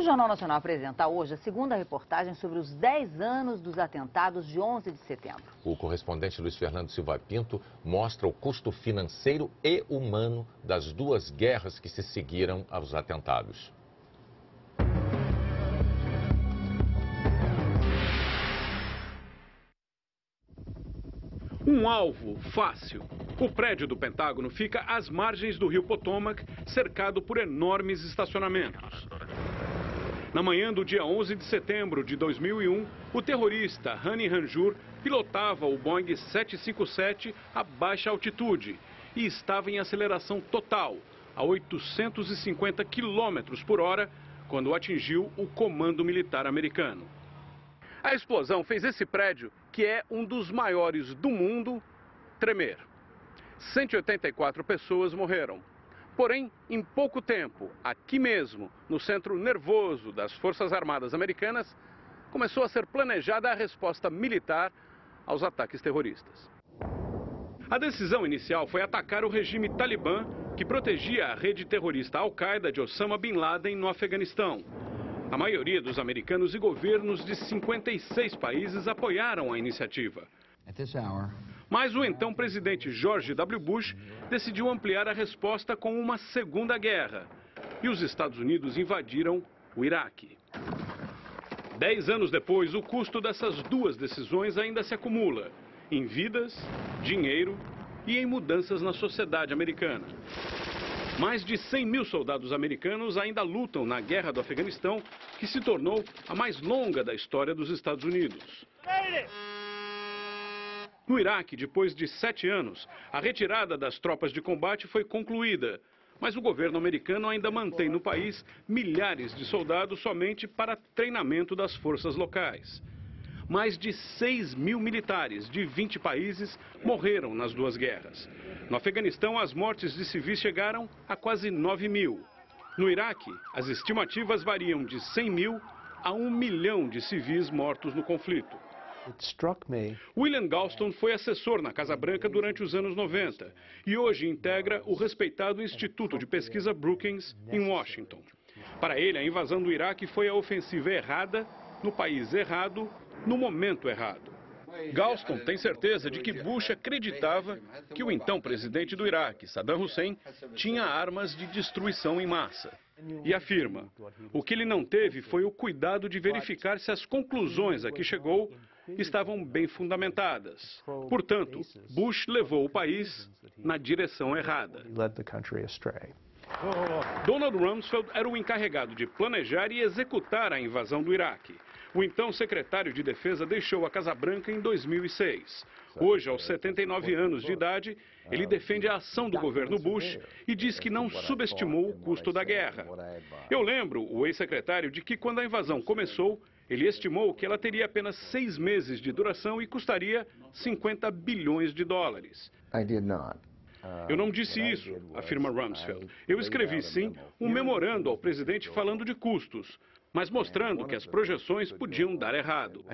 Jornal Nacional apresenta hoje a segunda reportagem sobre os 10 anos dos atentados de 11 de setembro. O correspondente Luiz Fernando Silva Pinto mostra o custo financeiro e humano das duas guerras que se seguiram aos atentados. Um alvo fácil. O prédio do Pentágono fica às margens do rio Potomac, cercado por enormes estacionamentos. Na manhã do dia 11 de setembro de 2001, o terrorista Hani Hanjour pilotava o Boeing 757 a baixa altitude e estava em aceleração total, a 850 km por hora, quando atingiu o comando militar americano. A explosão fez esse prédio, que é um dos maiores do mundo, tremer. 184 pessoas morreram. Porém, em pouco tempo, aqui mesmo, no centro nervoso das Forças Armadas Americanas, começou a ser planejada a resposta militar aos ataques terroristas. A decisão inicial foi atacar o regime talibã, que protegia a rede terrorista Al-Qaeda de Osama Bin Laden no Afeganistão. A maioria dos americanos e governos de 56 países apoiaram a iniciativa. Mas o então presidente George W. Bush decidiu ampliar a resposta com uma segunda guerra. E os Estados Unidos invadiram o Iraque. 10 anos depois, o custo dessas duas decisões ainda se acumula em vidas, dinheiro e em mudanças na sociedade americana. Mais de 100 mil soldados americanos ainda lutam na guerra do Afeganistão, que se tornou a mais longa da história dos Estados Unidos. No Iraque, depois de 7 anos, a retirada das tropas de combate foi concluída. Mas o governo americano ainda mantém no país milhares de soldados somente para treinamento das forças locais. Mais de 6 mil militares de 20 países morreram nas duas guerras. No Afeganistão, as mortes de civis chegaram a quase 9 mil. No Iraque, as estimativas variam de 100 mil a 1 milhão de civis mortos no conflito. William Galston foi assessor na Casa Branca durante os anos 90 e hoje integra o respeitado Instituto de Pesquisa Brookings, em Washington. Para ele, a invasão do Iraque foi a ofensiva errada, no país errado, no momento errado. Galston tem certeza de que Bush acreditava que o então presidente do Iraque, Saddam Hussein, tinha armas de destruição em massa. E afirma, o que ele não teve foi o cuidado de verificar se as conclusões a que chegou estavam bem fundamentadas. Portanto, Bush levou o país na direção errada. Donald Rumsfeld era o encarregado de planejar e executar a invasão do Iraque. O então secretário de Defesa deixou a Casa Branca em 2006. Hoje, aos 79 anos de idade, ele defende a ação do governo Bush e diz que não subestimou o custo da guerra. Eu lembro o ex-secretário de que quando a invasão começou, ele estimou que ela teria apenas 6 meses de duração e custaria 50 bilhões de dólares. Eu não disse isso, afirma Rumsfeld. Eu escrevi, sim, um memorando ao presidente falando de custos, mas mostrando que as projeções podiam dar errado.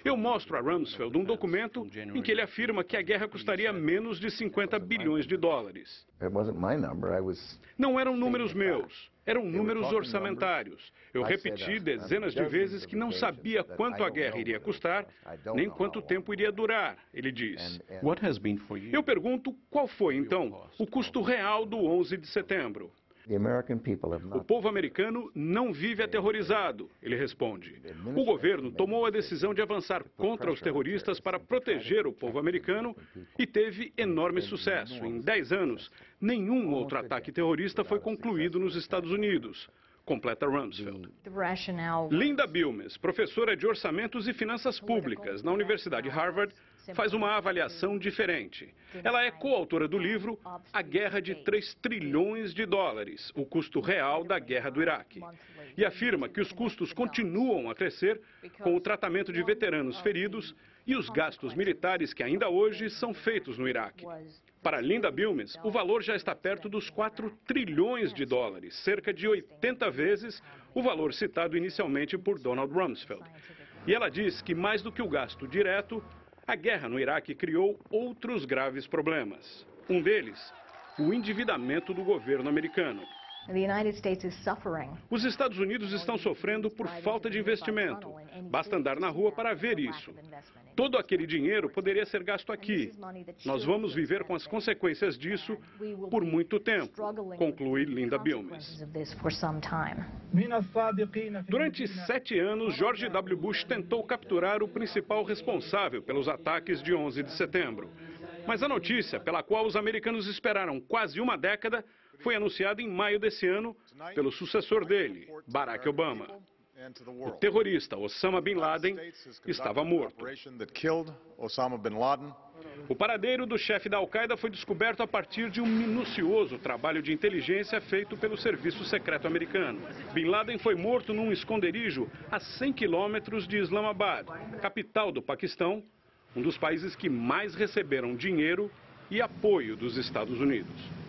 Eu mostro a Rumsfeld um documento em que ele afirma que a guerra custaria menos de 50 bilhões de dólares. Não eram números meus, eram números orçamentários. Eu repeti dezenas de vezes que não sabia quanto a guerra iria custar, nem quanto tempo iria durar, ele diz. Eu pergunto qual foi, então, o custo real do 11 de setembro. O povo americano não vive aterrorizado, ele responde. O governo tomou a decisão de avançar contra os terroristas para proteger o povo americano e teve enorme sucesso. Em 10 anos, nenhum outro ataque terrorista foi concluído nos Estados Unidos. Completa Rumsfeld. Linda Bilmes, professora de Orçamentos e Finanças Públicas na Universidade Harvard, faz uma avaliação diferente. Ela é coautora do livro A Guerra de 3 trilhões de dólares, o custo real da guerra do Iraque. E afirma que os custos continuam a crescer com o tratamento de veteranos feridos e os gastos militares que ainda hoje são feitos no Iraque. Para Linda Bilmes, o valor já está perto dos 4 trilhões de dólares, cerca de 80 vezes o valor citado inicialmente por Donald Rumsfeld. E ela diz que mais do que o gasto direto, a guerra no Iraque criou outros graves problemas. Um deles, o endividamento do governo americano. Os Estados Unidos estão sofrendo por falta de investimento. Basta andar na rua para ver isso. Todo aquele dinheiro poderia ser gasto aqui. Nós vamos viver com as consequências disso por muito tempo, conclui Linda Bilmes. Durante 7 anos, George W. Bush tentou capturar o principal responsável pelos ataques de 11 de setembro. Mas a notícia, pela qual os americanos esperaram quase uma década, foi anunciada em maio desse ano pelo sucessor dele, Barack Obama. O terrorista Osama Bin Laden estava morto. O paradeiro do chefe da Al-Qaeda foi descoberto a partir de um minucioso trabalho de inteligência feito pelo Serviço Secreto americano. Bin Laden foi morto num esconderijo a 100 quilômetros de Islamabad, capital do Paquistão, um dos países que mais receberam dinheiro e apoio dos Estados Unidos.